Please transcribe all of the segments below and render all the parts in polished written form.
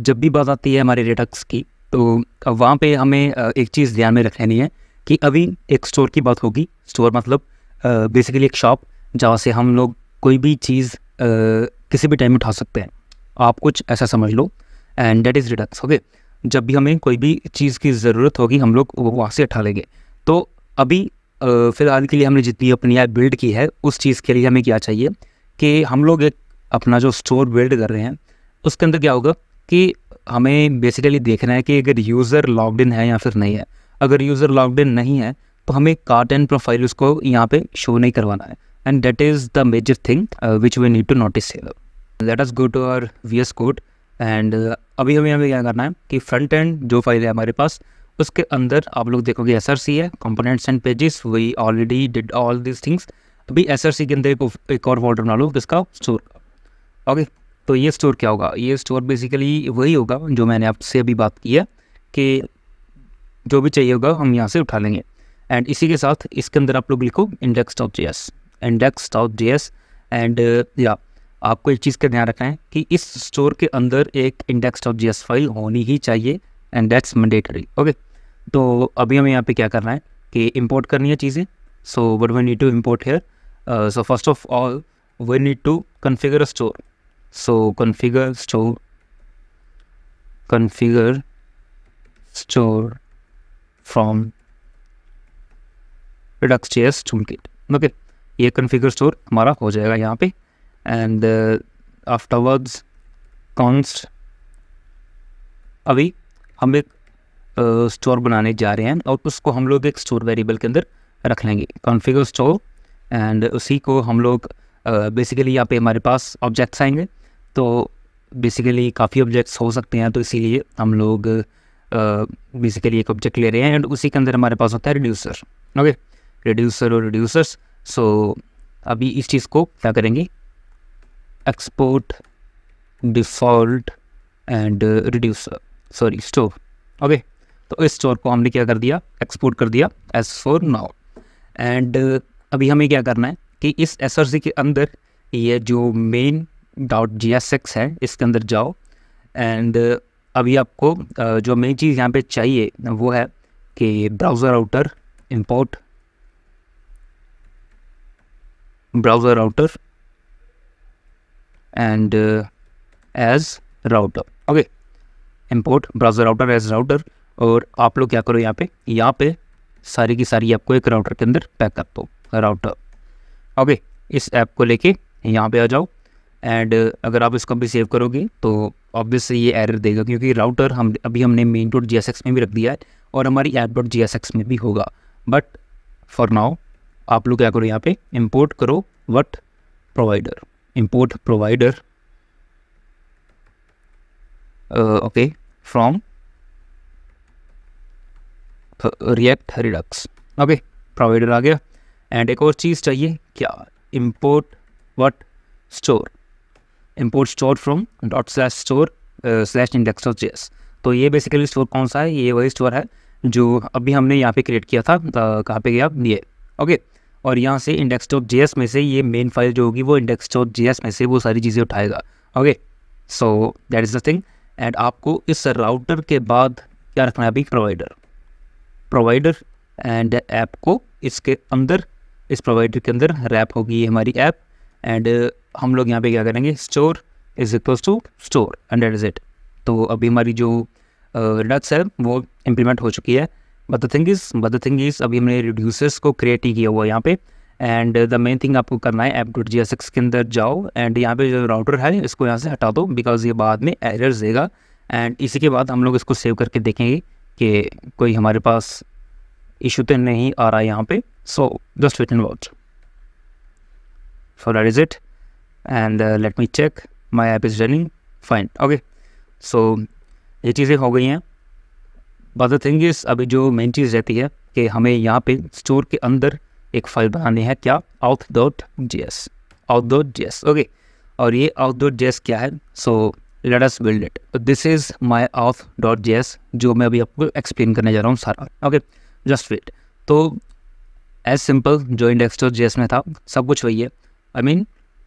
जब भी बात आती है हमारे रेडक्स की, तो वहाँ पे हमें एक चीज़ ध्यान में रखनी है कि अभी एक स्टोर की बात होगी। स्टोर मतलब बेसिकली एक शॉप जहाँ से हम लोग कोई भी चीज़ किसी भी टाइम उठा सकते हैं। आप कुछ ऐसा समझ लो, and that is Redux. Okay, जब भी हमें कोई भी चीज़ की ज़रूरत होगी हम लोग वो वहाँ से उठा लेंगे। तो अभी फ़िलहाल के लिए हमने जितनी अपनी ऐप बिल्ड की है उस चीज़ के लिए हमें क्या चाहिए कि हम लोग एक अपना जो स्टोर बिल्ड कर रहे हैं उसके अंदर क्या होगा कि हमें बेसिकली देखना है कि अगर यूज़र लॉग्ड इन है या फिर नहीं है। अगर यूज़र लॉग्ड इन नहीं है तो हमें कार्ट एंड प्रोफाइल उसको यहाँ पे शो नहीं करवाना है, and that is the major thing which we need to notice here. Let us go to our VS code, and अभी हमें क्या करना है कि फ्रंट एंड जो फाइल है हमारे पास उसके अंदर आप लोग देखोगे SRC है, components and pages. We already did all this things. अभी SRC के अंदर एक और फोल्डर बना लो किसका, स्टोर का। ओके, तो ये स्टोर क्या होगा? ये स्टोर बेसिकली वही होगा जो मैंने आपसे अभी बात की है कि जो भी चाहिए होगा हम यहाँ से उठा लेंगे। एंड इसी के साथ इसके अंदर आप लोग लिखो index.js, index.js। एंड या आपको एक चीज़ का ध्यान रखना है कि इस स्टोर के अंदर एक index.js फाइल होनी ही चाहिए, एंड दैट्स मैंडेटरी। ओके, तो अभी हमें यहाँ पे क्या करना है कि इंपोर्ट करनी है चीज़ें। So what we need to import here, so first of all we need to configure a store. So configure store from Redux.js toolkit। Okay, ये configure store हमारा हो जाएगा यहाँ पे, एंड आफ्टरवर्ड्स const। अभी हम एक स्टोर बनाने जा रहे हैं और उसको हम लोग एक स्टोर वेरिएबल के अंदर रख लेंगे, configure store। एंड उसी को हम लोग बेसिकली यहाँ पे हमारे पास ऑब्जेक्ट्स आएंगे। तो बेसिकली काफ़ी ऑब्जेक्ट्स हो सकते हैं, तो इसीलिए हम लोग बेसिकली एक ऑब्जेक्ट ले रहे हैं एंड उसी के अंदर हमारे पास होता है रिड्यूसर। ओके, रिड्यूसर और रिड्यूसर्स। सो अभी इस चीज़ को क्या करेंगे, export default and reducer, sorry store. Okay, तो इस स्टोर को हमने क्या कर दिया, एक्सपोर्ट कर दिया एज फॉर नाउ। एंड अभी हमें क्या करना है कि इस SRC के अंदर ये जो मेन .jsx है इसके अंदर जाओ, एंड अभी आपको जो मेन चीज़ यहाँ पे चाहिए वो है कि browser router, import browser router and as router. Okay, import browser router as router. और आप लोग क्या करो, यहाँ पे सारी की सारी आपको एक राउटर के अंदर पैक कर दो, राउटर। ओके, इस ऐप को लेके यहाँ पे आ जाओ, एंड अगर आप इसको भी सेव करोगे तो ऑब्वियसली ये एरर देगा क्योंकि राउटर हमने main.jsx में भी रख दिया है और हमारी app.jsx में भी होगा। बट फॉर नाउ आप लोग क्या करो, यहाँ पे इंपोर्ट करो what, provider, import provider. Okay, from React Redux. Okay, provider आ गया। एंड एक और चीज़ चाहिए क्या, import what, store, import store from .store/index.js। तो ये बेसिकली स्टोर कौन सा है, ये वही स्टोर है जो अभी हमने यहाँ पे क्रिएट किया था। कहाँ पे गया ये, ओके। और यहाँ से index.js में से ये मेन फाइल जो होगी वो index.js में से वो सारी चीज़ें उठाएगा। Okay, so that is the thing. And आपको इस राउटर के बाद क्या रखना है अभी, प्रोवाइडर एंड ऐप को इसके अंदर, इस प्रोवाइडर के अंदर रैप होगी ये हमारी ऐप। एंड हम लोग यहाँ पे क्या करेंगे, store is equals to store and that is it. तो अभी हमारी जो रिडक्स है वो इम्प्लीमेंट हो चुकी है। बट द थिंग इज़ अभी हमने रिड्यूसर्स को क्रिएट ही किया हुआ है यहाँ पे। एंड द मेन थिंग आपको करना है, app.jsx के अंदर जाओ एंड यहाँ पे जो राउटर है इसको यहाँ से हटा दो बिकॉज ये बाद में एरर्स देगा। एंड इसी के बाद हम लोग इसको सेव करके देखेंगे कि कोई हमारे पास इशू तो नहीं आ रहा है यहाँ पे। So just wait and watch. So that is it, and let me check my app is running fine। okay, so ये चीज़ें हो गई हैं। but the thing is अभी जो मेन चीज़ रहती है कि हमें यहाँ पे स्टोर के अंदर एक फाइल बनानी है, क्या, auth.js। ओके, और ये auth.js क्या है, so let us build it। this is my auth.js जो मैं अभी आपको एक्सप्लेन करने जा रहा हूँ सारा। Okay, just wait. तो एज सिंपल जो index.js में था सब कुछ वही है।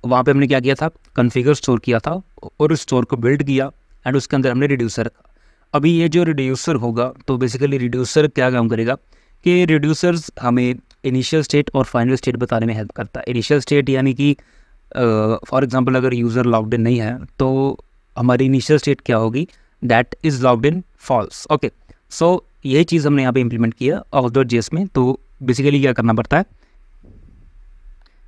वहाँ पे हमने क्या किया था, कॉन्फ़िगर स्टोर किया था और उस स्टोर को बिल्ड किया एंड उसके अंदर हमने रिड्यूसर रखा। अभी ये जो रिड्यूसर होगा तो बेसिकली रिड्यूसर क्या काम करेगा कि रिड्यूसर्स हमें इनिशियल स्टेट और फाइनल स्टेट बताने में हेल्प करता है। इनिशियल स्टेट यानी कि फॉर एग्जांपल अगर यूज़र लॉग्ड इन नहीं है तो हमारी इनिशियल स्टेट क्या होगी, that is logged in false. Okay, so यही चीज़ हमने यहाँ पे इम्प्लीमेंट किया auth.js में। तो बेसिकली क्या करना पड़ता है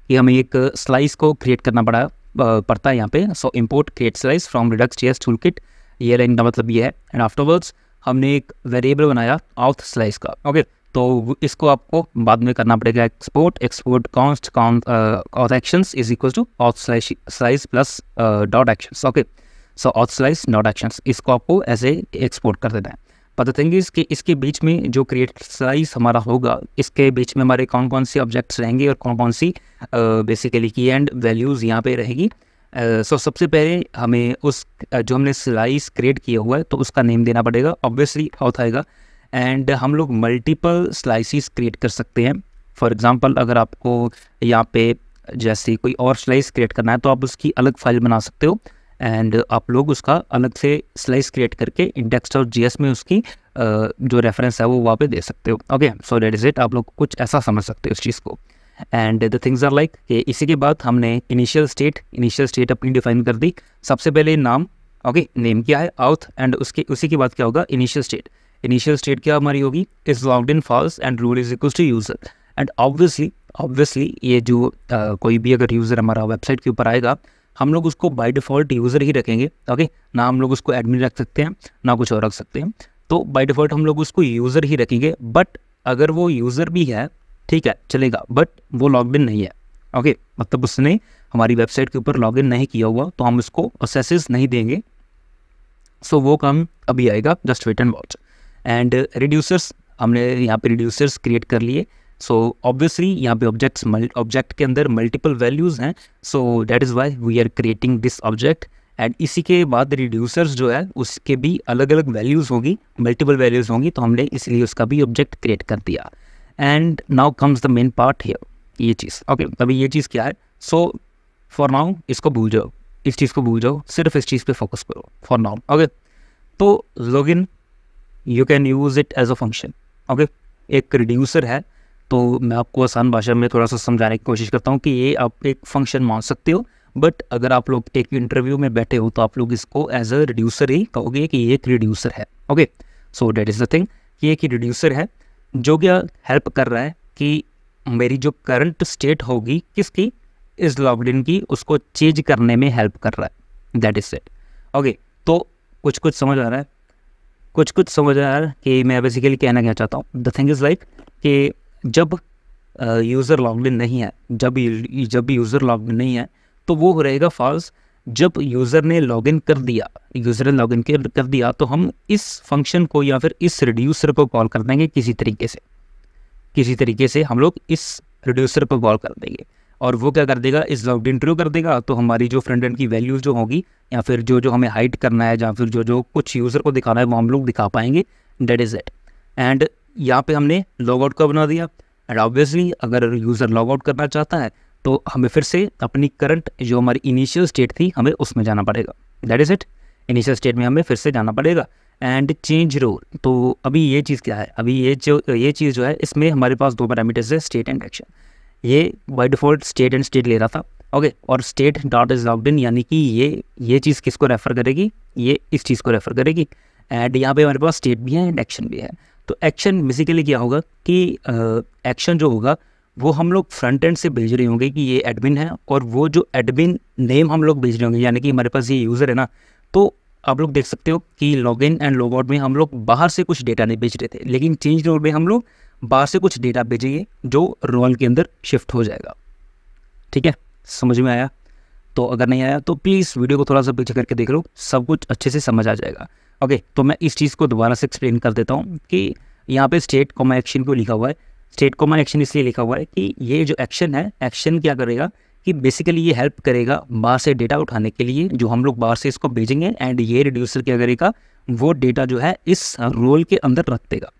कि हमें एक स्लाइस को क्रिएट करना पड़ता है यहाँ पे। सो import create slice from Redux.js toolkit, ये लाइन का मतलब ये है। एंड आफ्टरवर्ड्स हमने एक वेरिएबल बनाया auth स्लाइस का। ओके, तो इसको आपको बाद में करना पड़ेगा export const auth actions is equal to auth slice plus dot actions. Okay, so auth slice dot actions, इसको आपको ऐसे एक्सपोर्ट कर देना है। बट द थिंग इज़ कि इसके बीच में जो क्रिएट स्लाइस हमारा होगा, इसके बीच में हमारे कौन कौन से ऑब्जेक्ट्स रहेंगे और कौन कौन सी बेसिकली की एंड वैल्यूज़ यहाँ पे रहेगी। सो सबसे पहले हमें उस जो हमने स्लाइस क्रिएट किया हुआ है तो उसका नेम देना पड़ेगा, ऑब्वियसली auth आएगा। एंड हम लोग मल्टीपल स्लाइसिस क्रिएट कर सकते हैं। फॉर एग्जांपल अगर आपको यहाँ पे जैसे कोई और स्लाइस क्रिएट करना है तो आप उसकी अलग फाइल बना सकते हो एंड आप लोग उसका अलग से स्लाइस क्रिएट करके index.js में उसकी जो रेफरेंस है वो वहाँ पे दे सकते हो। Okay, so that is it, आप लोग कुछ ऐसा समझ सकते हो इस चीज़ को। And the things are like कि इसी के बाद हमने इनिशियल स्टेट अपनी डिफाइन कर दी। सबसे पहले नाम, ओके, नेम क्या है auth, एंड उसी के बाद क्या होगा इनिशियल स्टेट क्या हमारी होगी, is logged in false and rule is equal to user. And obviously ये जो कोई भी अगर यूज़र हमारा वेबसाइट के ऊपर आएगा हम लोग उसको बाय डिफ़ॉल्ट यूज़र ही रखेंगे। ओके, ना हम लोग उसको एडमिन रख सकते हैं ना कुछ और रख सकते हैं, तो बाय डिफ़ॉल्ट हम लोग उसको यूज़र ही रखेंगे। बट अगर वो यूज़र भी है ठीक है चलेगा, बट वो लॉग्ड इन नहीं है। ओके, मतलब उसने हमारी वेबसाइट के ऊपर लॉगिन नहीं किया हुआ तो हम उसको एक्सेस नहीं देंगे। सो वो काम अभी आएगा, just wait and watch. And reducers, हमने यहाँ पे रिड्यूसर्स क्रिएट कर लिए। सो ऑब्वियसली यहाँ पे ऑब्जेक्ट के अंदर मल्टीपल वैल्यूज़ हैं, so that is why we are creating this object. And इसी के बाद रिड्यूसर्स जो है उसके भी अलग अलग वैल्यूज़ होगी, मल्टीपल वैल्यूज़ होंगी, तो हमने इसलिए उसका भी ऑब्जेक्ट क्रिएट कर दिया। And now comes the main part here, ये चीज़। ओके, अभी ये चीज़ क्या है, सो फॉर नाउ इसको भूल जाओ, इस चीज़ को भूल जाओ, सिर्फ इस चीज़ पे फोकस करो फॉर नाउ। ओके, तो login you can use it as a function. Okay, एक रिड्यूसर है तो मैं आपको आसान भाषा में थोड़ा सा समझाने की कोशिश करता हूँ कि ये आप एक फंक्शन मान सकते हो, बट अगर आप लोग एक इंटरव्यू में बैठे हो तो आप लोग इसको एज अ रिड्यूसर ही कहोगे कि ये एक रिड्यूसर है। Okay, so that is the thing कि एक रिड्यूसर है जो क्या हेल्प कर रहा है कि मेरी जो करंट स्टेट होगी किसकी, इस लॉग्ड इन की, उसको चेंज करने में हेल्प कर रहा है। That is it. ओके, तो कुछ समझ आ रहा है, कुछ समझ आ रहा है कि मैं बेसिकली कहना क्या चाहता हूँ। द थिंग इज़ लाइक कि जब यूज़र लॉग्ड इन नहीं है, जब यूज़र लॉग्ड इन नहीं है तो वो रहेगा फॉल्स। जब यूज़र ने लॉगिन कर दिया तो हम इस फंक्शन को या फिर इस रिड्यूसर को कॉल कर देंगे किसी तरीके से हम लोग इस रिड्यूसर को कॉल कर देंगे और वो क्या कर देगा, इस लॉग्ड इन ट्रू कर देगा। तो हमारी जो फ्रंट एंड की वैल्यूज़ जो होगी या फिर जो हमें हाइड करना है या फिर जो कुछ यूज़र को दिखाना है वो हम लोग दिखा पाएंगे। That is it. एंड यहाँ पे हमने लॉग आउट का बना दिया। एंड ऑब्वियसली अगर यूज़र लॉग आउट करना चाहता है तो हमें फिर से अपनी करंट जो हमारी इनिशियल स्टेट थी हमें उसमें जाना पड़ेगा। That is it, initial state में हमें फिर से जाना पड़ेगा। एंड चेंज रोल, तो अभी ये चीज़ क्या है, अभी ये चीज़ जो है इसमें हमारे पास दो पैरामीटर्स है, स्टेट एंड एक्शन। ये by default state and state ले रहा था। ओके, और स्टेट डॉट इज लॉग्ड इन यानी कि ये चीज़ किसको रेफ़र करेगी, ये इस चीज़ को रेफ़र करेगी। एंड यहाँ पे हमारे पास स्टेट भी है एंड एक्शन भी है। तो एक्शन बेसिकली क्या होगा कि एक्शन जो होगा वो हम लोग फ्रंट एंड से भेज रहे होंगे कि ये एडमिन है, और वो जो एडमिन नेम हम लोग भेज रहे होंगे यानी कि हमारे पास ये यूज़र है ना, तो आप लोग देख सकते हो कि लॉगिन एंड लॉग आउट में हम लोग बाहर से कुछ डेटा नहीं भेज रहे थे, लेकिन चेंज रोल में हम लोग बाहर से कुछ डेटा भेजेंगे जो रोल के अंदर शिफ्ट हो जाएगा। ठीक है, समझ में आया? तो अगर नहीं आया तो प्लीज़ वीडियो को थोड़ा सा पीछे करके देख लो, सब कुछ अच्छे से समझ आ जाएगा। ओके, तो मैं इस चीज़ को दोबारा से एक्सप्लेन कर देता हूँ कि यहाँ पे स्टेट कॉमा एक्शन को लिखा हुआ है। स्टेट कॉमा एक्शन इसलिए लिखा हुआ है कि ये जो एक्शन है, एक्शन क्या करेगा कि बेसिकली ये हेल्प करेगा बाहर से डेटा उठाने के लिए जो हम लोग बाहर से इसको भेजेंगे। एंड ये रिड्यूसर क्या करेगा, वो डेटा जो है इस रोल के अंदर रख देगा।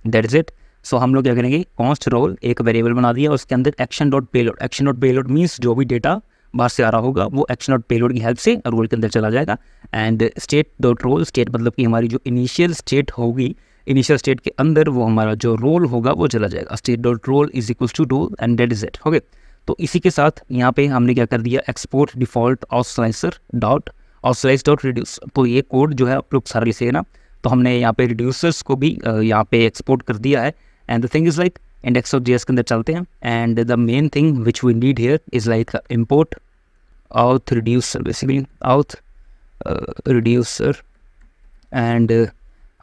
That is it. सो हम लोग क्या करेंगे, कॉन्स्ट रोल एक वेरिएबल बना दिया, उसके अंदर एक्शन डॉट पेलोड मीन्स जो भी डेटा बाहर से आ रहा होगा वो एक्शन डॉट पेलोड की हेल्प से रोल के अंदर चला जाएगा। And state dot role, state मतलब कि हमारी जो इनिशियल स्टेट होगी, इनिशियल स्टेट के अंदर वो हमारा जो रोल होगा वो चला जाएगा। State dot role is equals to role and that is it. Okay, तो इसी के साथ यहाँ पे हमने क्या कर दिया, export default authslicer dot authslice dot reduce. तो ये कोड जो है आप लोग सारा लिखिएगा ना, तो हमने यहाँ पे रिड्यूसर्स को भी यहाँ पे एक्सपोर्ट कर दिया है। And the thing is like index.js के अंदर चलते हैं, and the main thing which we need here is like import auth reducer, basically auth reducer, and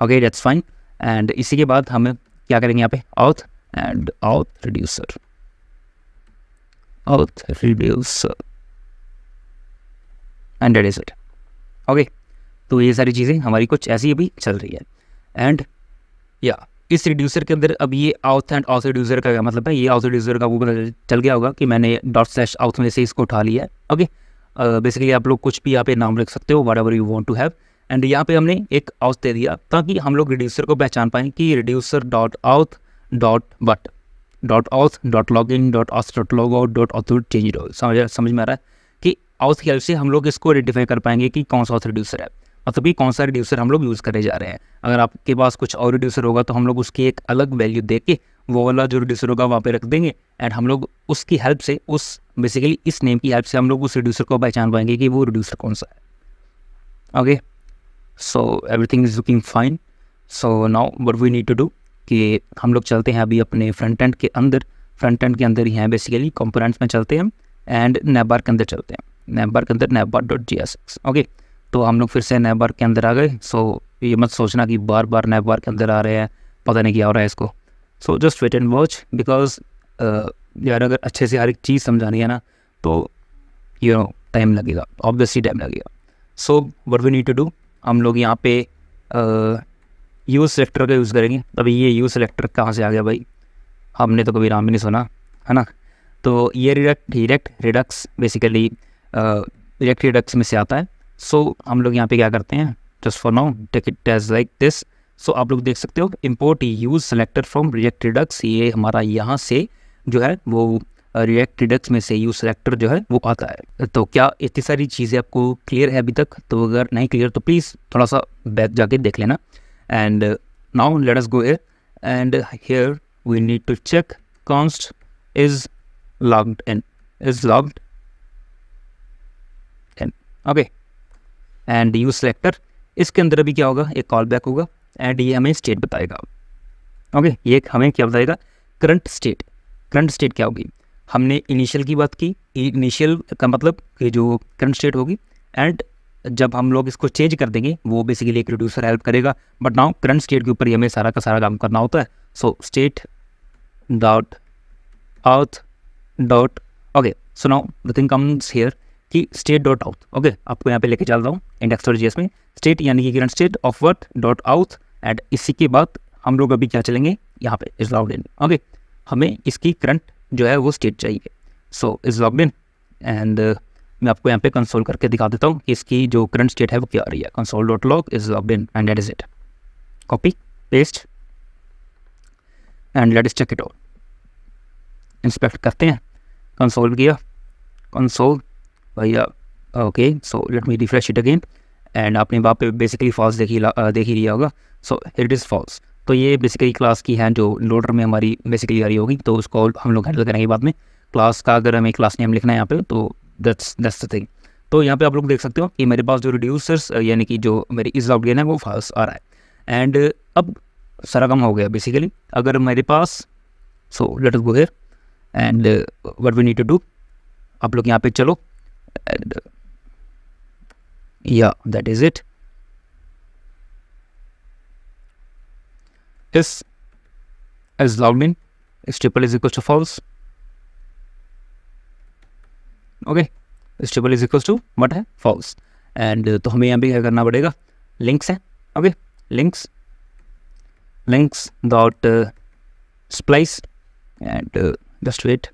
okay that's fine। and इसी के बाद हम क्या करेंगे यहाँ पे auth and auth reducer and that is it। okay, तो ये सारी चीज़ें हमारी कुछ ऐसी अभी चल रही है। एंड या इस रिड्यूसर के अंदर अब ये auth एंड auth reducer का क्या मतलब है, ये auth reducer का वो पता चल गया होगा कि मैंने ./auth में से इसको उठा लिया है। ओके, बेसिकली आप लोग कुछ भी यहाँ पे नाम रख सकते हो, whatever you want to have. And यहाँ पे हमने एक auth दे दिया ताकि हम लोग रिड्यूसर को पहचान पाएँ कि reducer dot auth dot what dot auth dot login dot auth dot log out dot auth change role. समझ में आ रहा है कि auth की हेल्प से हम लोग इसको आइडेंटिफाई कर पाएंगे कि कौन सा auth रिड्यूसर है, मतलब कि कौन सा रिड्यूसर हम लोग यूज़ करने जा रहे हैं। अगर आपके पास कुछ और रिड्यूसर होगा तो हम लोग उसकी एक अलग वैल्यू दे के वो वाला जो रिड्यूसर होगा वहाँ पे रख देंगे, एंड हम लोग उसकी हेल्प से, उस बेसिकली इस नेम की हेल्प से हम लोग उस रिड्यूसर को पहचान पाएंगे कि वो रिड्यूसर कौन सा है। Okay, so everything is looking fine. So now what we need to do कि हम लोग चलते हैं अभी अपने फ्रंट एंड के अंदर ही हैं, बेसिकली कंपोनेंट्स में चलते हैं एंड नैवबार के अंदर चलते हैं। नैवबार के अंदर navbar.jsx। ओके, तो हम लोग फिर से नैवबार के अंदर आ गए। सो ये मत सोचना कि बार बार नैवबार के अंदर आ रहे हैं, पता नहीं क्या हो रहा है इसको। So just wait and watch, because यार अगर अच्छे से हर एक चीज़ समझानी है ना तो यू नो टाइम लगेगा, ऑब्वियसली टाइम लगेगा। So what we need to do, हम लोग यहाँ पे यूज़ सेलेक्टर का यूज़ करेंगे। अभी ये यूज़ सेलेक्टर कहाँ से आ गया भाई, हमने तो कभी नाम भी नहीं सुना है ना। तो ये redact Redux basically redact Redux में से आता है। सो हम लोग यहाँ पे क्या करते हैं, just for now take it as like this. So आप लोग देख सकते हो import use selector from react Redux, ये हमारा यहाँ से जो है वो रिडक्ट रिडक्स में से यूज़ सेलेक्टर जो है वो आता है। तो क्या इतनी सारी चीज़ें आपको क्लियर है अभी तक? तो अगर नहीं क्लियर तो प्लीज़ थोड़ा सा बैक जाके देख लेना। And now let us go here, and here we need to check const is logged in, okay. And use selector, इसके अंदर अभी क्या होगा, एक कॉल बैक होगा एंड ये हमें स्टेट बताएगा। ओके, ये हमें क्या बताएगा, करंट स्टेट। करंट स्टेट क्या होगी, हमने इनिशियल की बात की, इनिशियल का मतलब कि जो करंट स्टेट होगी, एंड जब हम लोग इसको चेंज कर देंगे वो बेसिकली एक रिड्यूसर हेल्प करेगा। बट नाउ करंट स्टेट के ऊपर ही हमें सारा का सारा काम करना होता है। So state dot auth dot, okay, so now the thing comes here कि स्टेट डॉट आउथ। ओके, आपको यहाँ पे लेके चल रहा हूँ index.js में, स्टेट यानी कि current state of world dot auth. And इसी के बाद हम लोग अभी क्या चलेंगे, यहाँ पे इज लॉग्ड इन। ओके, हमें इसकी करंट जो है वो स्टेट चाहिए। So is logged in, and मैं आपको यहाँ पे कंसोल करके दिखा देता हूँ कि इसकी जो करंट स्टेट है वो क्या आ रही है। Console dot log is logged in and that is it. Copy paste and let us check it out. Inspect करते हैं, कंसोल किया, कंसोल भैया, okay. So let me refresh it again, and आपने वहाँ पे बेसिकली फॉल्स देख ही लिया होगा। So it is false. तो ये बेसिकली क्लास की है जो लोडर में हमारी बेसिकली आ रही होगी, तो उसको हम लोग हैंडल करेंगे बाद में। क्लास का अगर हमें क्लास नेम लिखना है यहाँ पे तो दैट्स द थिंग। तो यहाँ पे आप लोग देख सकते हो कि मेरे पास जो रिड्यूसर्स यानी कि जो मेरी इज लॉग्ड इन है वो फॉल्स आ रहा है। एंड अब सारा काम हो गया बेसिकली। अगर मेरे पास, so let us go here and what we need to do, आप लोग यहाँ पे चलो, एंड या that is it. This is logged in, is triple is equals to false. Okay, इस triple is equals to what है, false. And तो हमें यहाँ पे क्या करना पड़ेगा, लिंक्स है। Okay, links dot splice and just wait,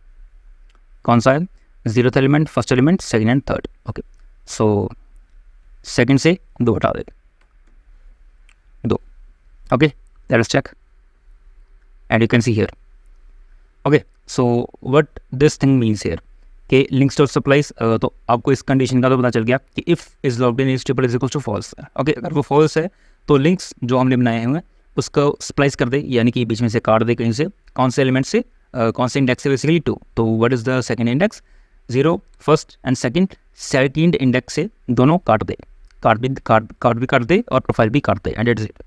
कौन सा है, 0th element, first element, second and third. Okay, so second से 2 हटा दे, 2। Okay, let us check and you can see here. Okay, so what this thing means here, कि links dot supplies, तो आपको इस कंडीशन का तो पता चल गया कि if is logged in is triple is equal to false. Okay, अगर वो फॉल्स है तो लिंक्स जो हमने बनाए हुए हैं उसको स्प्लाइस कर दे, यानी कि बीच में से काट दे कहीं से, कौन से एलिमेंट से, कौन से इंडेक्स से, बेसिकली 2। तो what is the second index, 0 first and second index से दोनों काट दे, काट भी काट दे और प्रोफाइल भी काट दे, and that is it.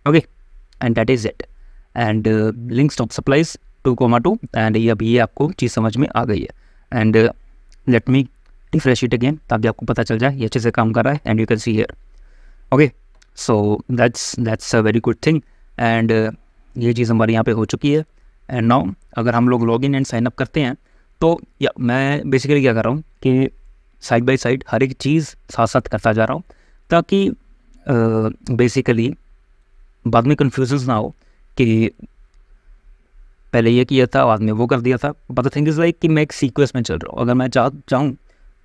Okay, and that is it. And links dot splice 2,2, and ये अभी ये आपको चीज़ समझ में आ गई है। And let me refresh it again ताकि आपको पता चल जाए ये अच्छे से काम कर रहा है, and you can see here. Okay, so that's a very good thing. And ये चीज़ हमारे यहाँ पे हो चुकी है। एंड नाउ अगर हम लोग लॉगिन एंड साइन अप करते हैं तो या मैं बेसिकली क्या कर रहा हूँ कि साइड बाय साइड हर एक चीज़ साथ साथ करता जा रहा हूँ ताकि बेसिकली बाद में कन्फ्यूजन ना हो कि पहले ये किया था बाद में वो कर दिया था। But the thing is like कि मैं एक सीक्वेंस में चल रहा हूँ। अगर मैं चाहूँ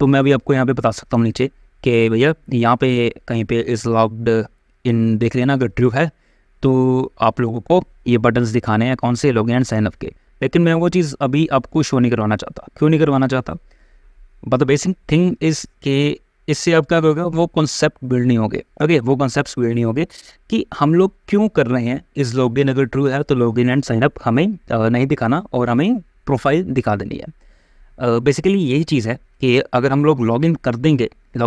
तो मैं अभी आपको यहाँ पे बता सकता हूँ नीचे कि भैया यहाँ पे कहीं पे इज़ लॉग्ड इन देख लेना, अगर ट्रू है तो आप लोगों को ये बटन्स दिखाने हैं कौन से, लॉगिन एंड साइन अप के। लेकिन मैं वो चीज़ अभी आपको शो नहीं करवाना चाहता। क्यों नहीं करवाना चाहता? But the basic thing is कि इससे आप क्या करोगे, वो कॉन्सेप्ट बिल्ड नहीं होंगे। ओके, वो कॉन्सेप्ट बिल्ड नहीं होंगे कि हम लोग क्यों कर रहे हैं इस लॉगिन। अगर ट्रू है तो लॉगिन एंड साइन अप हमें नहीं दिखाना और हमें प्रोफाइल दिखा देनी है। बेसिकली यही चीज़ है कि अगर हम लोग लॉगिन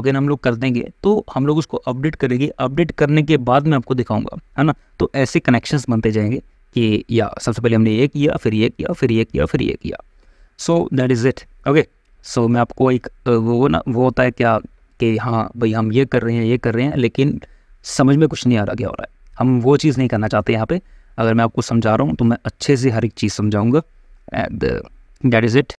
हम लोग कर देंगे तो हम लोग उसको अपडेट करेंगे, अपडेट करने के बाद मैं आपको दिखाऊंगा, है ना। तो ऐसे कनेक्शंस बनते जाएंगे कि या सबसे पहले हमने ये किया, फिर ये किया, फिर ये किया, फिर ये किया। So that is it. Okay, so मैं आपको एक वो होता है क्या कि हाँ भाई हम ये कर रहे हैं लेकिन समझ में कुछ नहीं आ रहा क्या हो रहा है। हम वो चीज़ नहीं करना चाहते यहाँ पे। अगर मैं आपको समझा रहा हूँ तो मैं अच्छे से हर एक चीज़ समझाऊँगा, एंड दैट इज़ इट।